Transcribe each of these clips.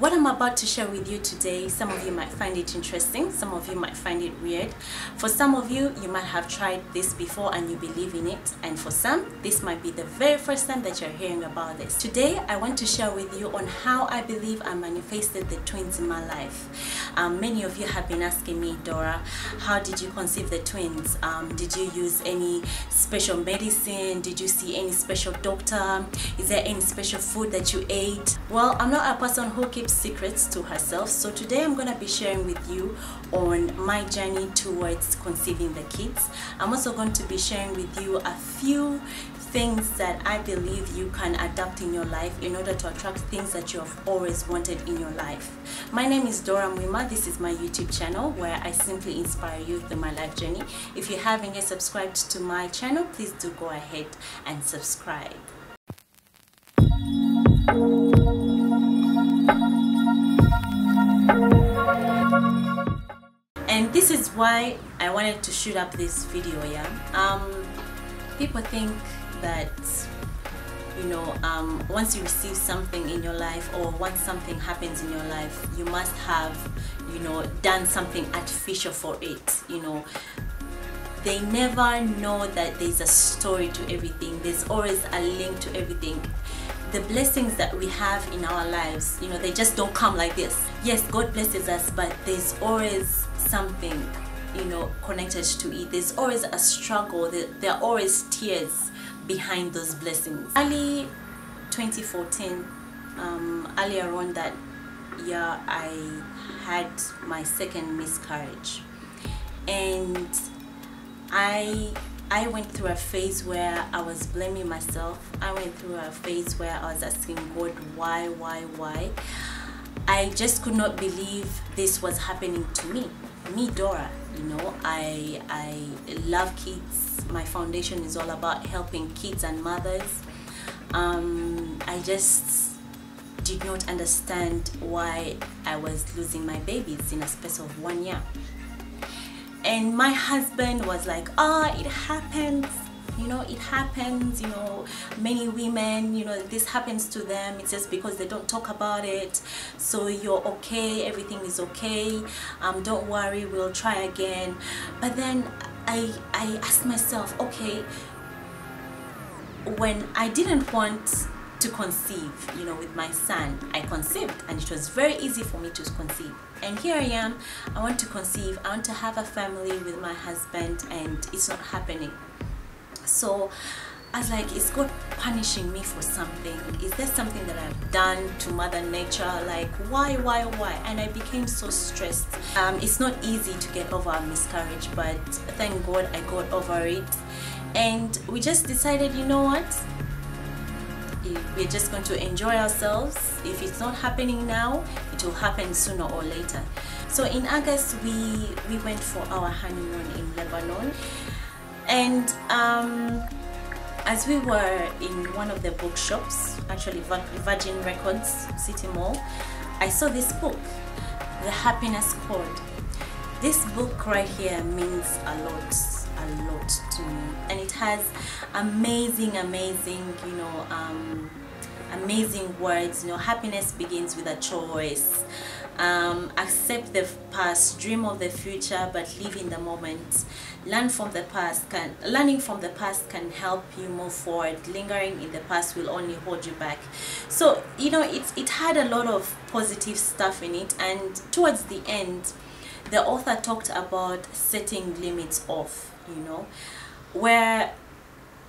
What I'm about to share with you today, some of you might find it interesting, some of you might find it weird. For some of you, you might have tried this before and you believe in it, and for some, this might be the very first time that you're hearing about this. Today, I want to share with you on how I believe I manifested the twins in my life. Many of you have been asking me, Dora, how did you conceive the twins? Did you use any special medicine? Did you see any special doctor? Is there any special food that you ate? Well, I'm not a person who keeps secrets to herself, so today I'm gonna be sharing with you on my journey towards conceiving the kids. I'm also going to be sharing with you a few things that I believe you can adapt in your life in order to attract things that you have always wanted in your life. My name is Dora Mwima. This is my YouTube channel where I simply inspire you through my life journey. If you haven't yet subscribed to my channel, please do go ahead and subscribe. And this is why I wanted to shoot up this video. People think that, you know, once you receive something in your life, or once something happens in your life, you must have, you know, done something artificial for it. You know, they never know that there's a story to everything. There's always a link to everything. The blessings that we have in our lives, you know, they just don't come like this. Yes, God blesses us, but there's always something, you know, connected to it. There's always a struggle. There are always tears behind those blessings. Early 2014, earlier on that year, I had my second miscarriage, and I went through a phase where I was blaming myself. I went through a phase where I was asking God, why? I just could not believe this was happening to me, Dora. You know, I love kids. My foundation is all about helping kids and mothers. I just did not understand why I was losing my babies in a space of 1 year. And my husband was like, it happens, you know, it happens, you know, many women, you know, this happens to them. It's just because they don't talk about it. So you're okay, everything is okay, don't worry, we'll try again. But then I asked myself, okay, when I didn't want to conceive, you know, with my son, I conceived, and it was very easy for me to conceive. And here I am, I want to conceive, I want to have a family with my husband, and it's not happening. So I was like, is God punishing me for something? Is there something that I've done to Mother Nature? Like, why? And I became so stressed. It's not easy to get over a miscarriage, but thank God I got over it. And we just decided, you know what? We're just going to enjoy ourselves. If it's not happening now, it will happen sooner or later. So in August, we went for our honeymoon in Lebanon. And as we were in one of the bookshops, actually Virgin Records, City Mall, I saw this book, The Happiness Code. This book right here means a lot to me, and it has amazing, you know, amazing words. You know, happiness begins with a choice. Accept the past, dream of the future, but live in the moment. Learning from the past can help you move forward. Lingering in the past will only hold you back. So, you know, it had a lot of positive stuff in it, and towards the end, the author talked about setting limits off, you know, where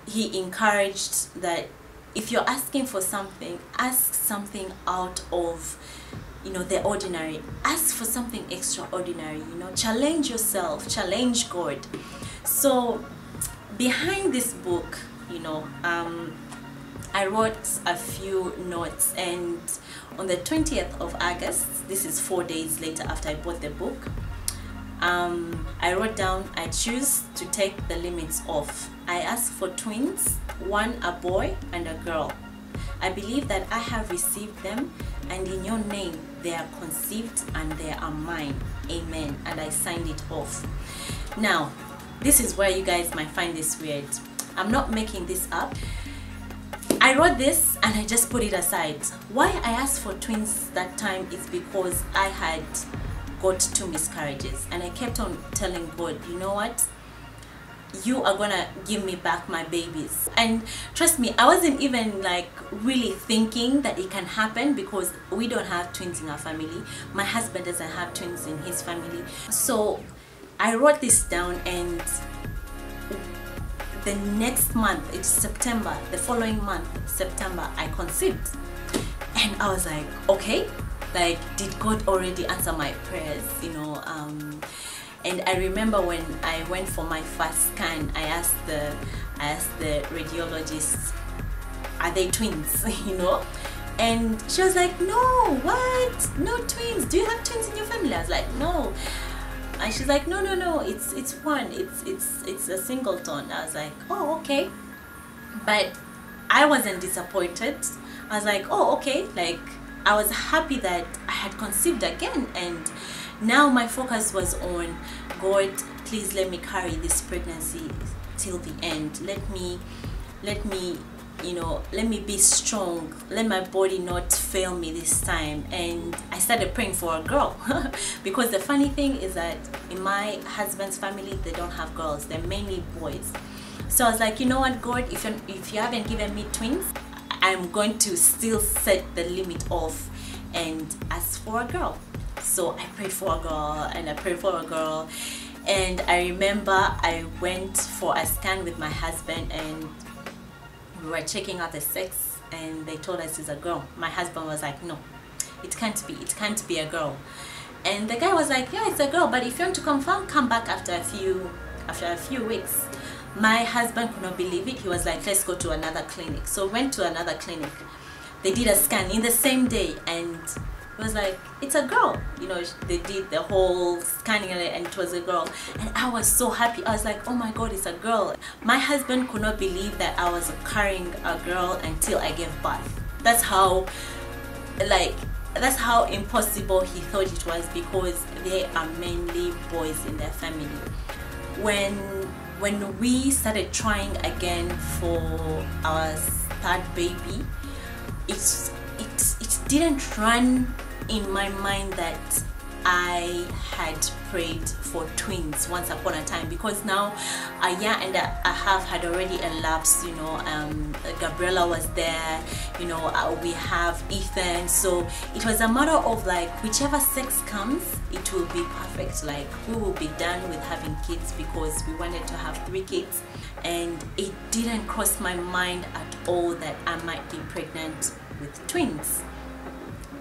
he encouraged that if you're asking for something, ask something out of, you know, the ordinary. Ask for something extraordinary, you know, challenge yourself, challenge God. So behind this book, you know, I wrote a few notes, and on the 20th of August, this is 4 days later after I bought the book, I wrote down, I choose to take the limits off. I asked for twins, one a boy and a girl. I believe that I have received them, and in your name they are conceived and they are mine. Amen. And I signed it off. Now, this is where you guys might find this weird. I'm not making this up. I wrote this and I just put it aside. Why I asked for twins that time is because I had got 2 miscarriages, and I kept on telling God, you know what, you are gonna give me back my babies. And trust me, I wasn't even like really thinking that it can happen, because we don't have twins in our family. My husband doesn't have twins in his family. So I wrote this down, and the next month, it's September, the following month, September, I conceived. And I was like, okay, like, did God already answer my prayers, you know? And I remember when I went for my first scan, I asked the radiologist, are they twins? You know? And she was like, no, what? No twins. Do you have twins in your family? I was like, no. And she's like, no, it's one. It's a singleton. I was like, oh, okay. But I wasn't disappointed. I was like, oh, okay. Like, I was happy that I had conceived again, and now my focus was on, God, please let me carry this pregnancy till the end. Let me, you know, let me be strong. Let my body not fail me this time. And I started praying for a girl because the funny thing is that in my husband's family, they don't have girls. They're mainly boys. So I was like, you know what, God, if you haven't given me twins, I'm going to still set the limit off and ask for a girl. So I prayed for a girl, and I prayed for a girl, and I remember I went for a scan with my husband, and we were checking out the sex, and they told us it's a girl. My husband was like, no, it can't be a girl. And the guy was like, yeah, it's a girl, but if you want to confirm, come back after a few weeks. My husband could not believe it. He was like, let's go to another clinic. So we went to another clinic. They did a scan in the same day, and it was like, it's a girl. You know, they did the whole scanning, and it was a girl. And I was so happy. I was like, oh my God, it's a girl. My husband could not believe that I was carrying a girl until I gave birth. That's how impossible he thought it was, because they are mainly boys in their family. When we started trying again for our third baby, it didn't run in my mind that I had prayed for twins once upon a time, because now a year and a half had already elapsed. You know, Gabriella was there, you know, we have Ethan. So it was a matter of like, whichever sex comes, it will be perfect. Like, we will be done with having kids, because we wanted to have 3 kids. And it didn't cross my mind at all that I might be pregnant with twins.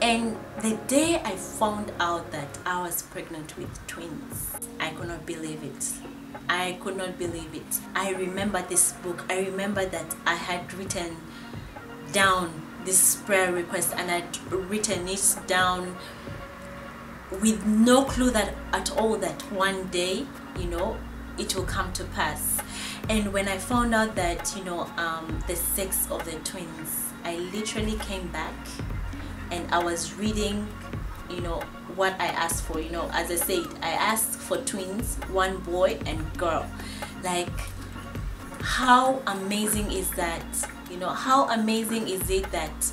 And the day I found out that I was pregnant with twins, I could not believe it. I could not believe it. I remember this book. I remember that I had written down this prayer request, and I'd written it down with no clue that at all that one day, you know, it will come to pass. And when I found out that, you know, the sex of the twins, I literally came back and I was reading, you know, what I asked for. You know, as I said, I asked for twins, 1 boy and girl. Like, how amazing is that? You know, how amazing is it that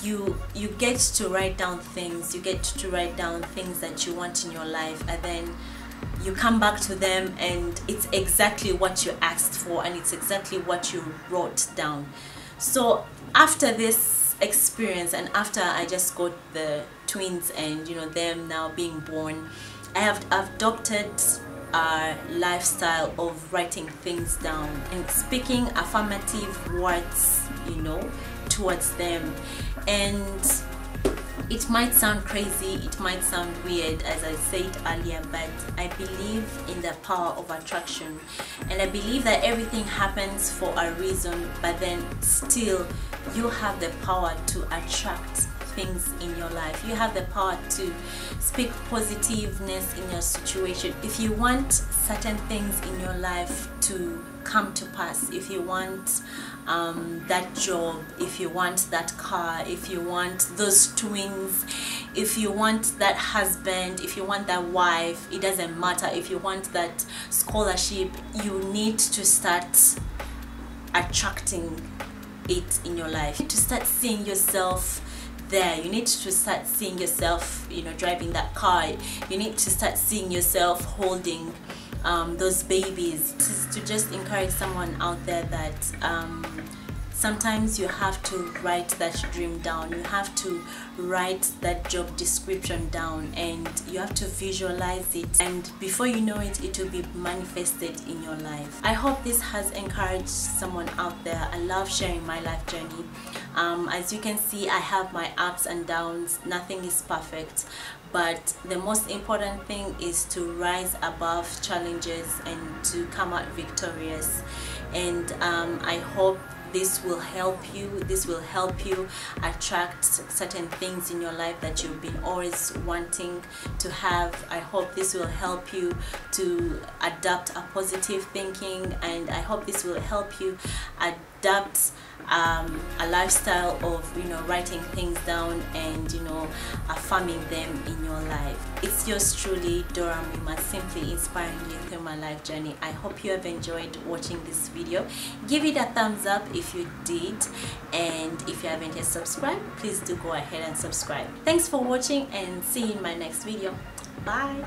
you get to write down things, you get to write down things that you want in your life, and then you come back to them and it's exactly what you asked for, and it's exactly what you wrote down. So after this experience, and after I just got the twins and, you know, them now being born, I have adopted a lifestyle of writing things down and speaking affirmative words, you know, towards them. And it might sound crazy, it might sound weird, as I said earlier, but I believe in the power of attraction, and I believe that everything happens for a reason, but then still you have the power to attract things in your life. You have the power to speak positiveness in your situation. If you want certain things in your life to come to pass, if you want that job, if you want that car, if you want those twins, if you want that husband, if you want that wife, it doesn't matter. If you want that scholarship, you need to start attracting it in your life. You need to start seeing yourself there. You need to start seeing yourself, you know, driving that car. You need to start seeing yourself holding those babies. This is to just encourage someone out there that sometimes you have to write that dream down. You have to write that job description down, and you have to visualize it, and before you know it, it will be manifested in your life. I hope this has encouraged someone out there. I love sharing my life journey. As you can see, I have my ups and downs. Nothing is perfect, but the most important thing is to rise above challenges and to come out victorious. And I hope this will help you. This will help you attract certain things in your life that you've been always wanting to have. I hope this will help you to adapt a positive thinking, and I hope this will help you adapt a lifestyle of, you know, writing things down and, you know, affirming them in your life. It's yours truly, Dora Mima, simply inspiring you through my life journey. I hope you have enjoyed watching this video. Give it a thumbs up if you did, and if you haven't yet subscribed, please do go ahead and subscribe. Thanks for watching, and see you in my next video. Bye.